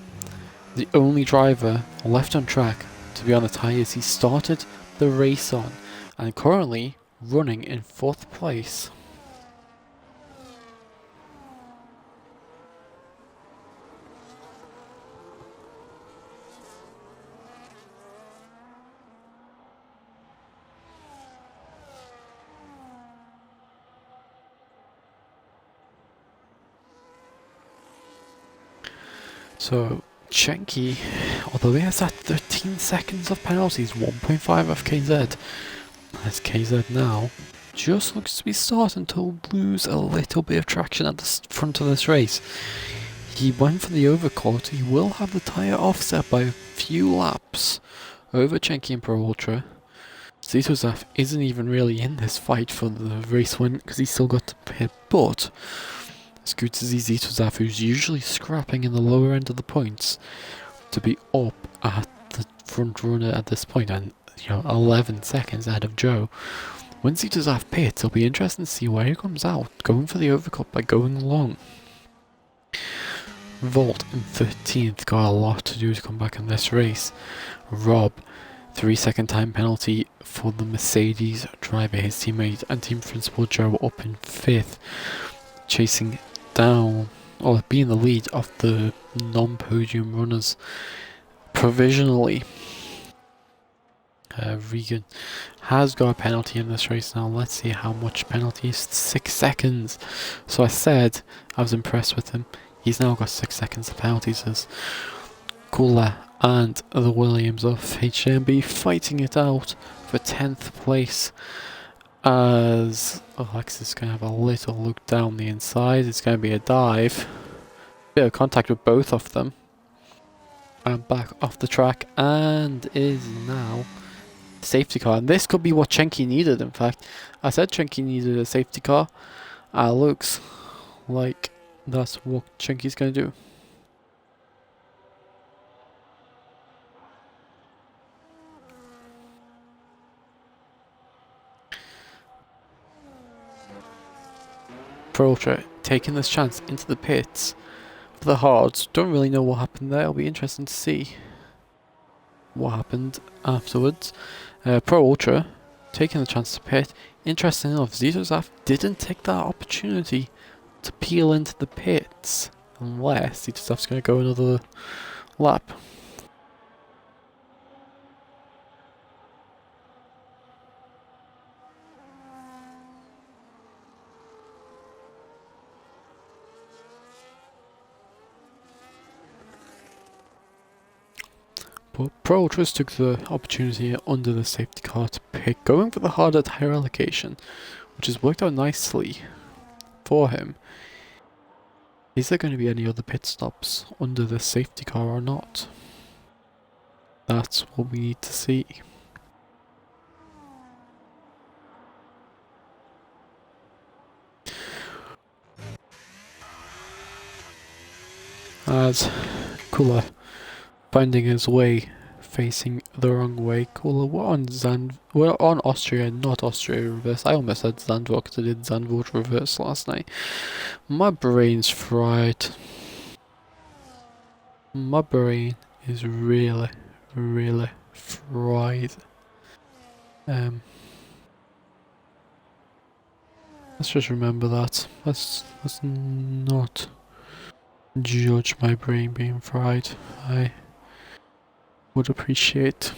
the only driver left on track to be on the tyres he started the race on, and currently running in 4th place. So Chenky, although he has that 13 seconds of penalties, 1.5 off KZ, as KZ now just looks to be starting to lose a little bit of traction at the front of this race. He went for the overcut. He will have the tyre offset by a few laps over Chenky and Pro Ultra. Zitozaf isn't even really in this fight for the race win because he's still got to pit, but it's good to see Zitozaf, who's usually scrapping in the lower end of the points, to be up at the front runner at this point, and 11 seconds ahead of Joe. When Zitozaf pits, it'll be interesting to see where he comes out, going for the overcut by going long. Volt in 13th, got a lot to do to come back in this race. Rob, 3-second time penalty for the Mercedes driver, his teammate and team principal Joe up in 5th, chasing down, or being the lead of the non-podium runners provisionally. Regan has got a penalty in this race now. Let's see how much penalty is. 6 seconds. So I said I was impressed with him. He's now got 6 seconds of penalties as Kula and the Williams of HMB fighting it out for 10th place. As Alexis is going to have a little look down the inside. It's going to be a dive. Bit of contact with both of them. And back off the track, and is now safety car. And this could be what Chenky needed, in fact. I said Chenky needed a safety car. Looks like that's what Chenky's going to do. Pro Ultra taking this chance into the pits for the hards. Don't really know what happened there. It'll be interesting to see what happened afterwards. Pro Ultra taking the chance to pit. Interesting enough, Zitozaf didn't take that opportunity to peel into the pits unless Zitozaf's going to go another lap. But Pro Ultras took the opportunity under the safety car to pick, going for the harder tyre allocation, which has worked out nicely for him. Is there going to be any other pit stops under the safety car or not? That's what we need to see. As Kula finding his way, facing the wrong way. Kula, we're on Austria, not Austria reverse. I almost said Zandvoort because I did Zandvoort reverse last night. My brain's fried. My brain is really, really fried. Let's just remember that. Let's not judge my brain being fried. I would appreciate.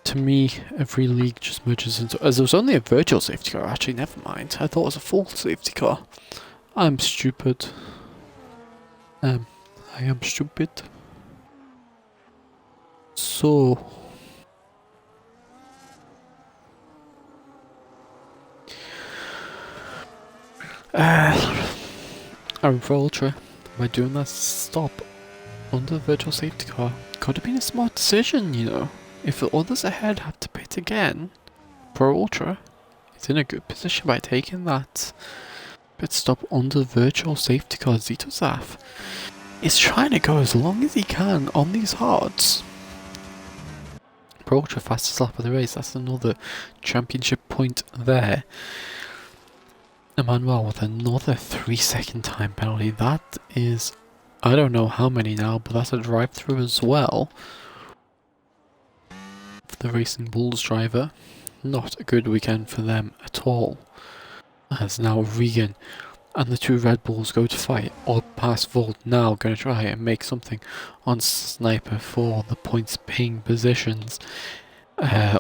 To me, every league just merges into. As there was only a virtual safety car, actually, never mind. I thought it was a full safety car. I'm stupid. I am stupid. So. For Ultra, by doing that stop under the virtual safety car, could have been a smart decision, you know. If the others ahead have to pit again, Pro Ultra is in a good position by taking that pit stop under the virtual safety car. Zitozaf is trying to go as long as he can on these hards. Pro Ultra fastest lap of the race, that's another championship point there. Emmanuel with another 3-second time penalty. That is, I don't know how many now, but that's a drive-through as well. For the Racing Bulls driver, not a good weekend for them at all. As now Regan and the two Red Bulls go to fight. Or past Volt now going to try and make something on Sniper for the points paying positions.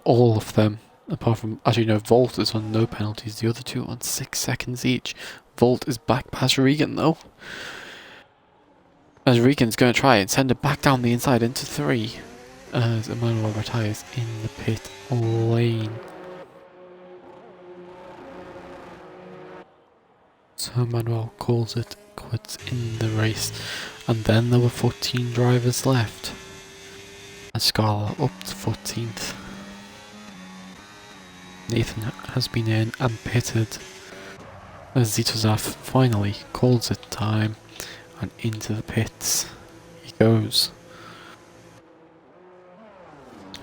All of them. Apart from, actually no, Volt is on no penalties, the other two on 6 seconds each. Volt is back past Regan though. As Regan's going to try and send it back down the inside into 3. As Emmanuel retires in the pit lane. So Emmanuel calls it quits in the race. And then there were 14 drivers left. And Scala up to 14th. Nathan has been in and pitted as Zitozaf finally calls it time and into the pits he goes.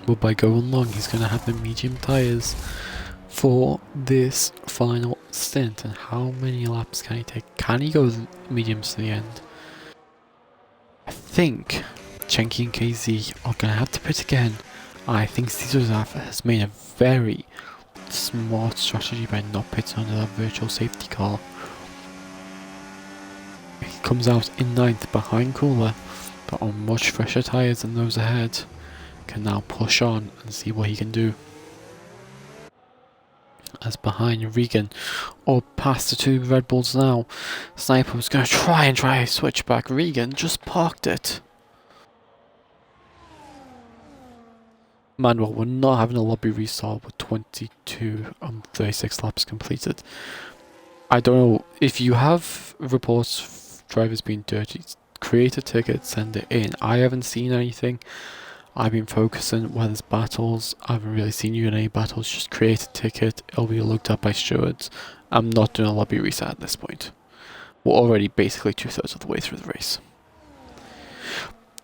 But by going long he's going to have the medium tyres for this final stint. And how many laps can he take? Can he go mediums to the end? I think Chenky and KZ are going to have to pit again. I think Zitozaf has made a very smart strategy by not pitting under that virtual safety car. He comes out in 9th behind Cooler, but on much fresher tyres than those ahead. Can now push on and see what he can do. As behind Regan, or past the two Red Bulls now. Sniper was going to try a switchback. Regan just parked it. Manuel, we're not having a lobby restart with 22 and 36 laps completed. I don't know, if you have reports of drivers being dirty, create a ticket, send it in. I haven't seen anything. I've been focusing where there's battles. I haven't really seen you in any battles. Just create a ticket, it'll be looked at by stewards. I'm not doing a lobby reset at this point. We're already basically 2/3 of the way through the race.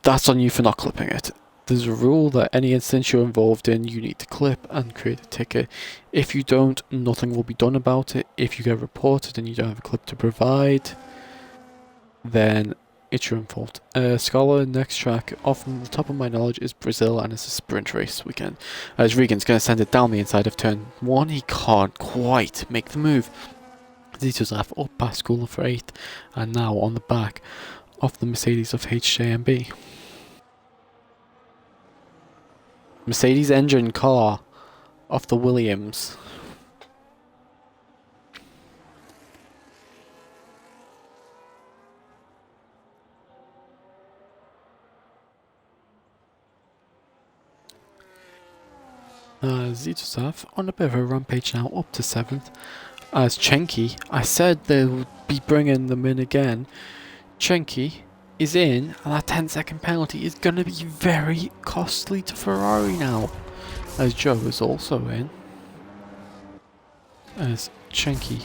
That's on you for not clipping it. There's a rule that any instance you're involved in, you need to clip and create a ticket. If you don't, nothing will be done about it. If you get reported and you don't have a clip to provide, then it's your own fault. Scala, next track, off the top of my knowledge, is Brazil, and it's a sprint race weekend. As Regan's going to send it down the inside of turn 1, he can't quite make the move. Zitozaf up past Cooler for 8th, and now on the back of the Mercedes of HJMB. Mercedes engine car of the Williams. Zitosav on a bit of a rampage now, up to 7th. As Chenky, I said they would be bringing them in again. Chenky is in, and that 10-second penalty is going to be very costly to Ferrari now. As Joe is also in. As Chenky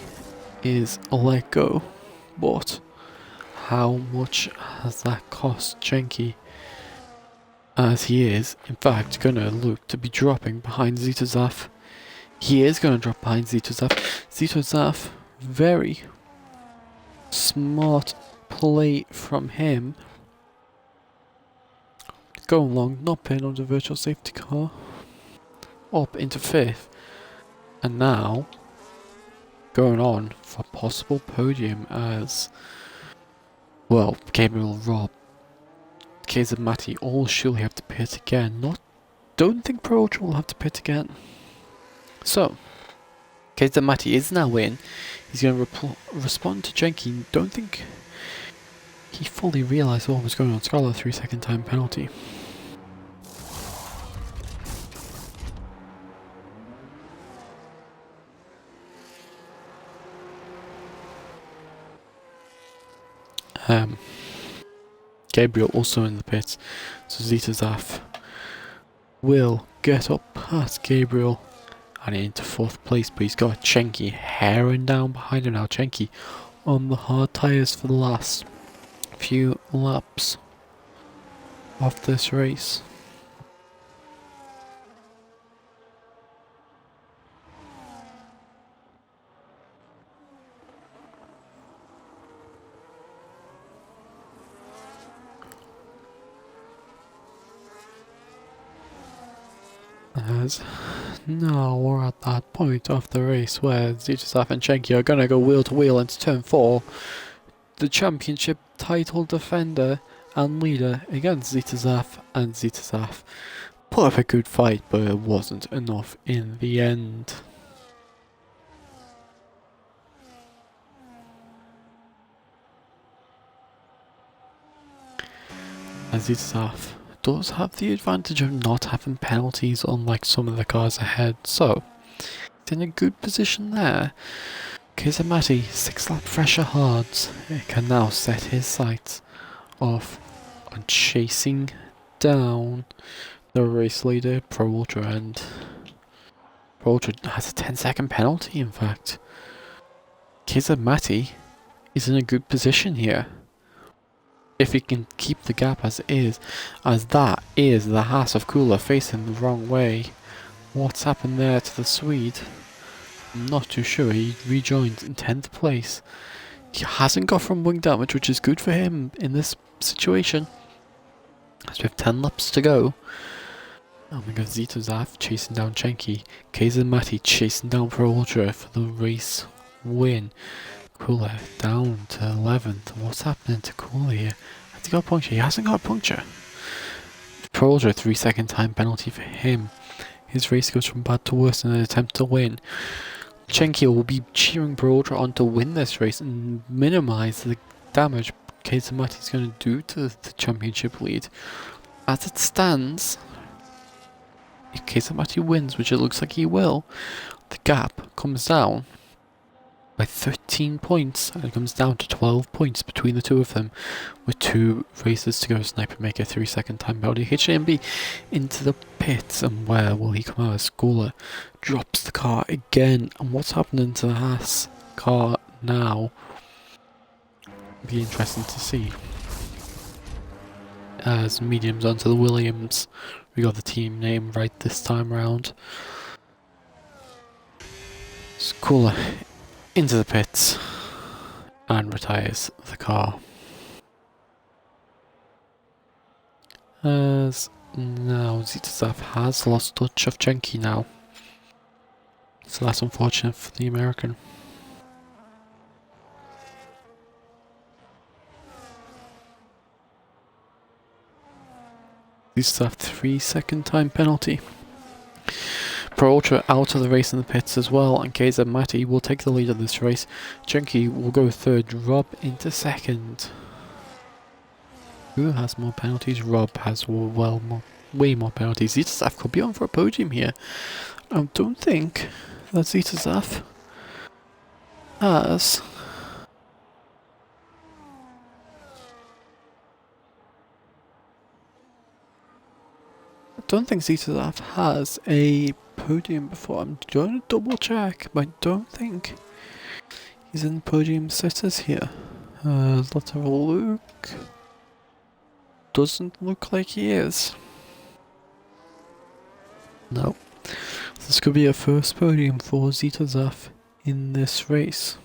is let go. But how much has that cost Chenky? As he is, in fact, going to look to be dropping behind Zitosav. He is going to drop behind Zitosav. Zitosav, very smart play from him. Going along, not paying on the virtual safety car. Up into 5th. And now, going on for possible podium as, well, Gabriel, Rob, Case and Matty all surely have to pit again. Don't think Pro Ultra will have to pit again. So, Case and Matty is now in. He's going to respond to Jenky. Don't think he fully realised what was going on. Scarlet 3-second time penalty. Gabriel also in the pits, so Zitosav will get up past Gabriel and into 4th place, but he's got Chenky herring down behind him now. Chenky on the hard tyres for the last few laps of this race. As now we're at that point of the race where Zitosav and Chenky are gonna go wheel to wheel into turn 4. The championship title defender and leader against Zitosav, and Zitosav put up a good fight, but it wasn't enough in the end. As Zitosav does have the advantage of not having penalties unlike some of the cars ahead, so it's in a good position there. Kizamati, 6-lap fresher hards, can now set his sights off on chasing down the race leader, Pro Ultra, and Pro Ultra has a 10-second penalty in fact. Kizamati is in a good position here. If he can keep the gap as it is, as that is the Haas of Kula facing the wrong way. What's happened there to the Swede? I'm not too sure. He rejoined in 10th place. He hasn't got from wing damage, which is good for him in this situation. As we have 10 laps to go. Oh my god, Zitosav chasing down Chenky. Kaizen Mati chasing down Pro Ultra for the race win. Kula down to 11th. What's happening to Kula here? Has he got a puncture? He hasn't got a puncture. Pro Ultra, 3-second time penalty for him. His race goes from bad to worse in an attempt to win. Chenky will be cheering Pro Ultra on to win this race and minimise the damage Kazamati is going to do to the championship lead. As it stands, if Kazamati wins, which it looks like he will, the gap comes down by 13 points, and it comes down to 12 points between the two of them, with 2 races to go. Sniper make a 3-second time penalty. HMB into the pits, and where will he come out? Schooler drops the car again, and what's happening to the Haas car now? Be interesting to see. As mediums onto the Williams, we got the team name right this time round. Schooler into the pits and retires the car. As now Zitosav has lost touch of Chenky now, so that's unfortunate for the American. Zitosav 3-second time penalty. Pro Ultra out of the race in the pits as well, and Kaiser Mati will take the lead of this race. Chenky will go 3rd, Rob into 2nd. Who has more penalties? Rob has well more. way more penalties. Zitazaf could be on for a podium here. I don't think that Zitazaf has... I don't think Zitazaf has a podium before. I'm going to double check, but I don't think he's in podium sitters here. Let's have a look. Doesn't look like he is. No. This could be a first podium for Zitazaf in this race.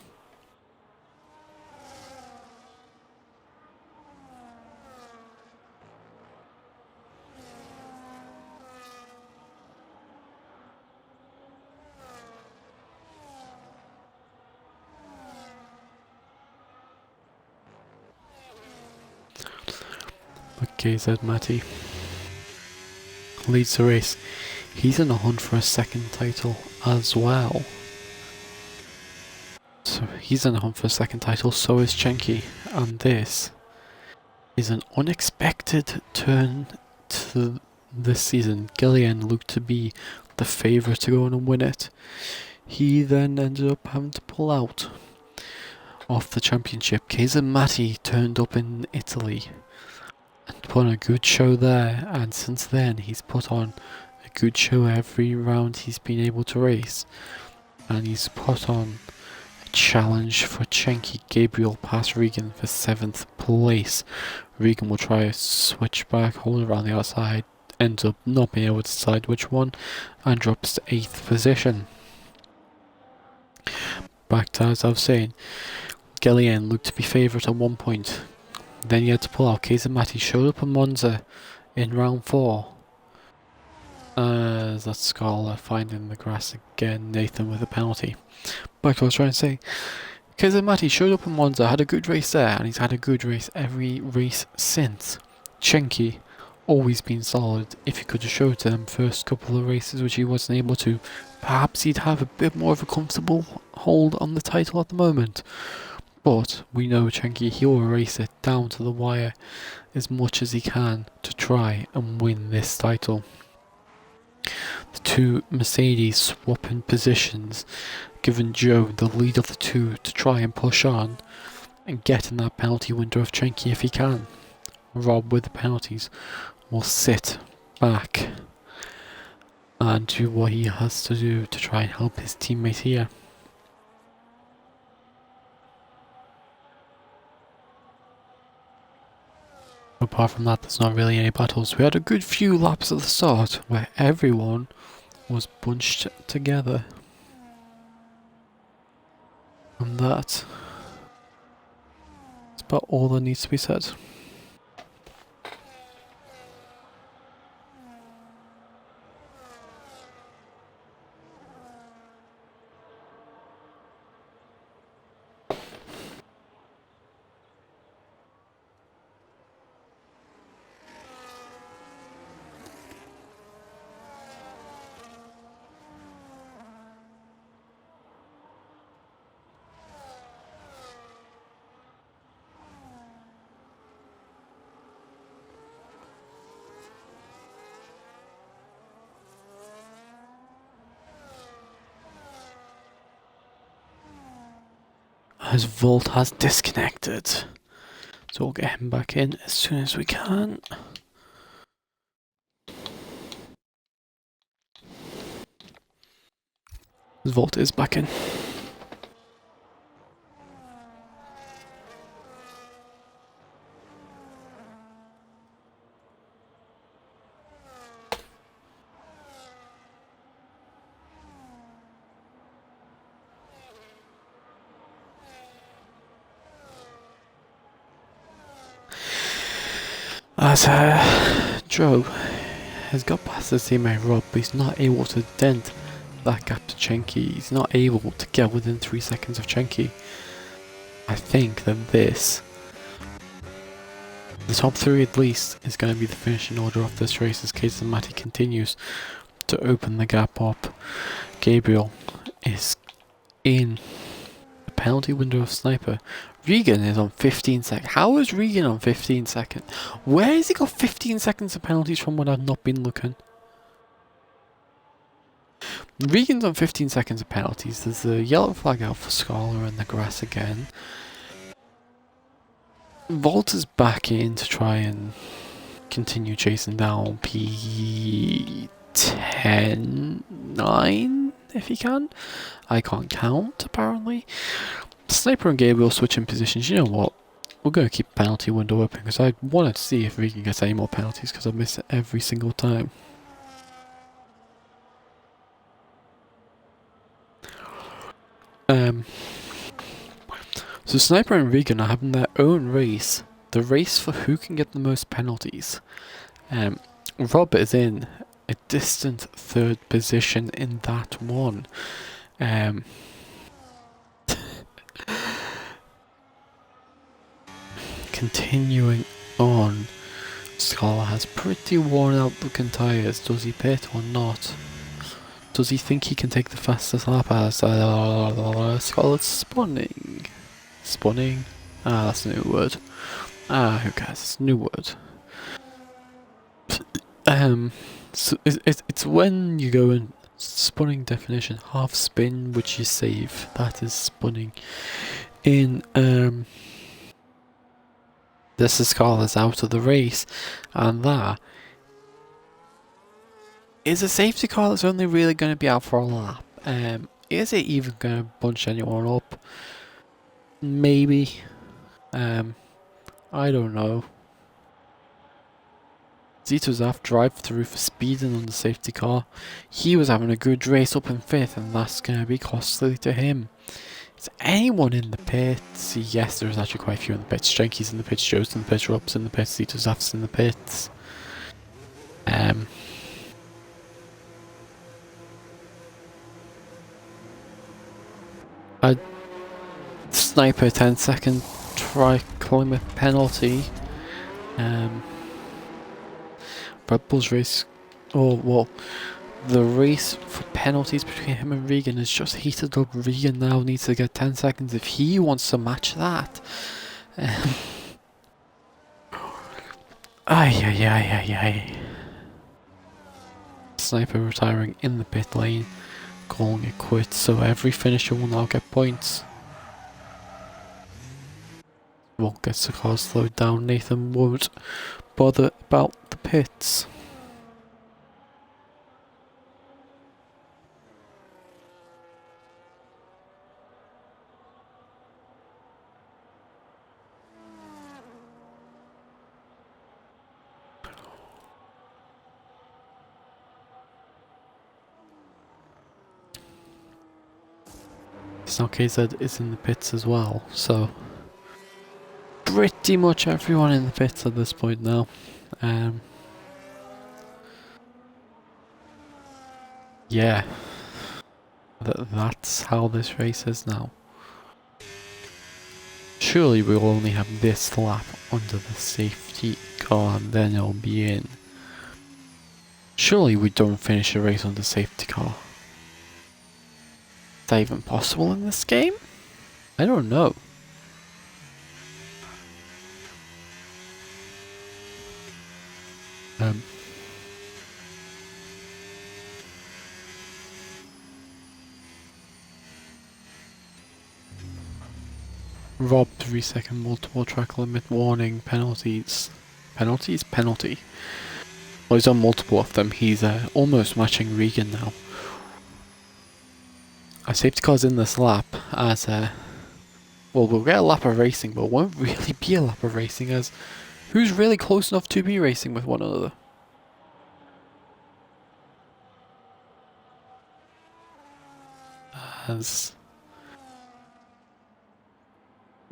Okay, said Matty. Leads the race. He's in a hunt for a second title as well. So he's in a hunt for a second title, so is Chenky. And this is an unexpected turn to this season. Gillian looked to be the favourite to go on and win it. He then ended up having to pull out of the championship. Kaiser Matty turned up in Italy and put on a good show there, and since then he's put on a good show every round he's been able to race, and he's put on a challenge for Chenky Gabriel past Regan for 7th place. Regan will try a switchback, hold around the outside, ends up not being able to decide which one, and drops to 8th position. Back to as I was saying, Gillian looked to be favourite at one point. Then he had to pull out. Kaiser Matty showed up in Monza in round 4. That's Scarla finding the grass again. Nathan with a penalty. Back to what I was trying to say. Kaiser Matty showed up in Monza, had a good race there, and he's had a good race every race since. Chenky, always been solid. If he could have showed to them first couple of races, which he wasn't able to, perhaps he'd have a bit more of a comfortable hold on the title at the moment. But we know Chenky, he'll race it down to the wire as much as he can to try and win this title. The two Mercedes swapping positions, giving Joe the lead of the two to try and push on and get in that penalty window of Chenky if he can. Rob with the penalties will sit back and do what he has to do to try and help his teammate here. Apart from that, there's not really any battles. We had a good few laps at the start where everyone was bunched together. And that is about all that needs to be said. As Volt has disconnected, so we'll get him back in as soon as we can. Volt is back in. As Joe has got past his teammate Rob, but he's not able to dent that gap to Chenky. He's not able to get within 3 seconds of Chenky. I think that this, the top 3 at least, is going to be the finishing order of this race as Kaiser Matty continues to open the gap up. Gabriel is in the penalty window of Sniper. Regan is on 15 seconds. How is Regan on 15 seconds? Where has he got 15 seconds of penalties from when I've not been looking? Regan's on 15 seconds of penalties. There's a yellow flag out for Scholar in the grass again. Volta's back in to try and continue chasing down P10-9 if he can. I can't count, apparently. Sniper and Gabriel switching positions. You know what? We're going to keep penalty window open because I wanted to see if Regan gets any more penalties because I miss it every single time. So Sniper and Regan are having their own race. The race for who can get the most penalties. Rob is in a distant third position in that one. Continuing on, Scholar has pretty worn out looking tyres. Does he pit or not? Does he think he can take the fastest lap as Scholar's spawning? Spawning? Ah, that's a new word. Ah, who cares? It's a new word. So it's when you go in spawning definition, half spin which you save. That is spawning. In this is Scholar's out of the race, and that is a safety car that's only really going to be out for a lap. Is it even going to bunch anyone up? Maybe. I don't know. Zito's off drive through for speeding on the safety car. He was having a good race up in 5th, and that's going to be costly to him. Is anyone in the pits? Yes, there's actually quite a few in the pits. Jenky's in the pits, Joe's in the pits, Rob's in the pits, Zito's off's in the pits. A Sniper 10-second try climber penalty. Red Bull's race, the race for penalties between him and Regan is just heated up. Regan now needs to get 10 seconds if he wants to match that. Sniper retiring in the pit lane, calling it quits, so every finisher will now get points. Won't get the car slowed down. Nathan won't bother about the pits. Now KZ is in the pits as well, so pretty much everyone in the pits at this point now. Yeah, that's how this race is now. Surely we'll only have this lap under the safety car and then it'll be in. Surely we don't finish a race on the safety car. Is that even possible in this game? I don't know. Rob 3-second multiple track limit warning penalties. Penalties? Penalty. Well, he's on multiple of them. He's almost matching Regan now. Our safety car's in this lap as well, we'll get a lap of racing, but it won't really be a lap of racing as who's really close enough to be racing with one another? As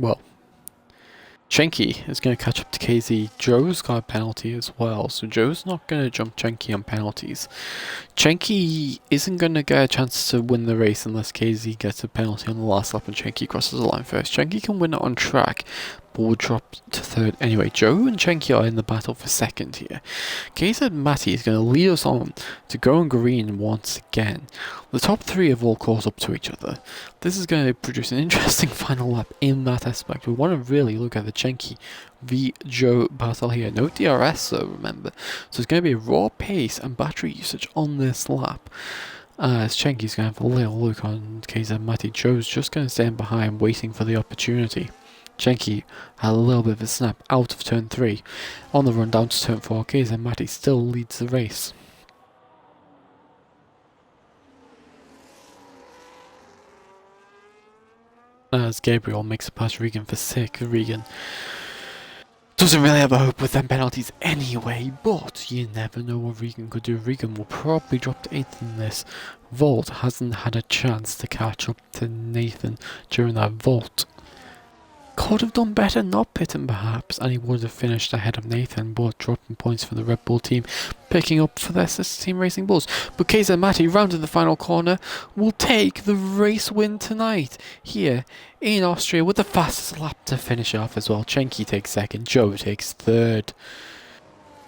well, Chenky is going to catch up to KZ. Joe's got a penalty as well, so Joe's not going to jump Chenky on penalties. Chenky isn't going to get a chance to win the race unless KZ gets a penalty on the last lap and Chenky crosses the line first. Chenky can win it on track, Bull will drop to third. Anyway, Joe and Chenky are in the battle for second here. Kaiser and Matty is going to lead us on to go on green once again. The top three have all caught up to each other. This is going to produce an interesting final lap in that aspect. We want to really look at the Chenky v Joe battle here. No DRS though, remember. So it's going to be a raw pace and battery usage on this lap. As Chenky's going to have a little look on Kaiser and Matty. Joe's just going to stand behind waiting for the opportunity. Chenky had a little bit of a snap out of turn 3. On the run down to turn 4, Kaiser and Matty still leads the race. As Gabriel makes a pass Regan for 6th. Regan doesn't really have a hope with them penalties anyway, but you never know what Regan could do. Regan will probably drop to 8th in this. Vault hasn't had a chance to catch up to Nathan during that vault. Could have done better not pitting perhaps, and he would have finished ahead of Nathan, but dropping points for the Red Bull team, picking up for their sister team Racing Bulls. But Kaiser and Matty, rounded the final corner, will take the race win tonight here in Austria with the fastest lap to finish off as well. Chenky takes second, Joe takes third.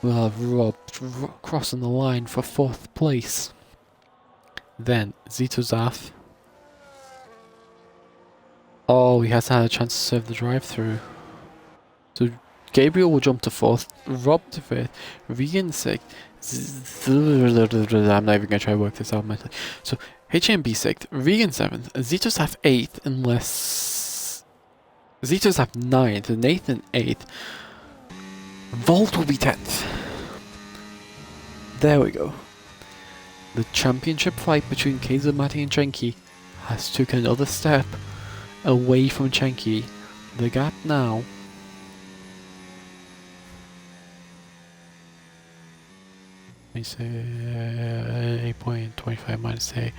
We'll have Rob crossing the line for 4th place. Then Zitozaf. Oh, he hasn't had a chance to serve the drive-through. So Gabriel will jump to 4th, Rob to 5th, Regan 6th. I'm not even going to try to work this out mentally. So HMB 6th, Regan 7th, Zitozaf 8th, unless Zitozaf 9th, and Nathan 8th. Vault will be 10th. There we go. The championship fight between Kaiser, Matty and Chenky has took another step away from Chenky. The gap now let me say 8.25 minus 8.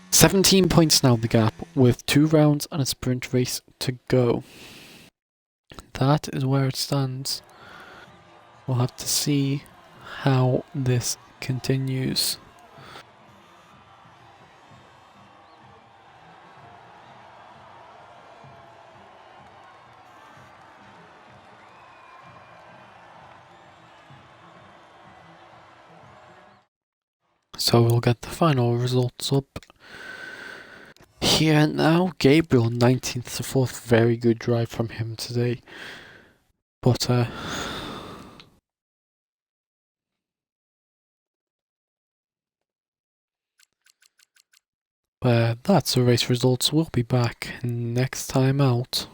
17 points now the gap with 2 rounds and a sprint race to go. That is where it stands. We'll have to see how this continues. So we'll get the final results up here now. Gabriel 19th to 4th, very good drive from him today. But that's the race results. We'll be back next time out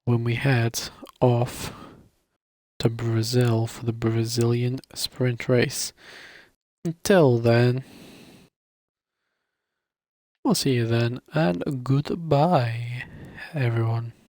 when we head off to Brazil for the Brazilian sprint race. Until then, we'll see you then, and goodbye, everyone.